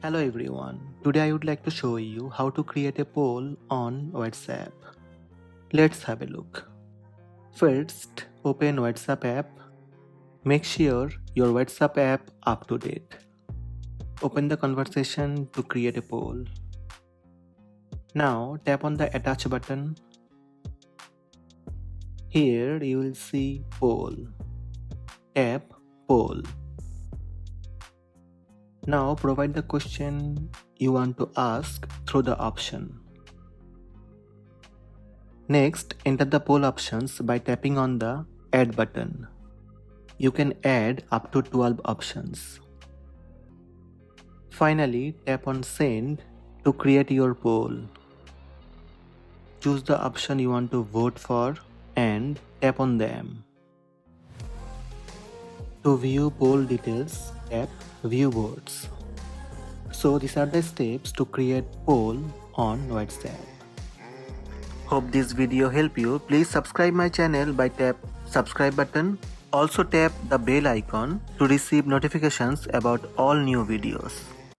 Hello everyone. Today I would like to show you how to create a poll on WhatsApp. Let's have a look. First, open WhatsApp app. Make sure your WhatsApp app up to date. Open the conversation to create a poll. Now tap on the attach button. Here you will see poll. Tap poll. Now provide the question you want to ask through the option. Next, enter the poll options by tapping on the add button. You can add up to 12 options. Finally, tap on send to create your poll. Choose the option you want to vote for and tap on them. To view poll details, tap view votes. So these are the steps to create poll on WhatsApp. Hope this video helped you. Please subscribe my channel by tap subscribe button. Also tap the bell icon to receive notifications about all new videos.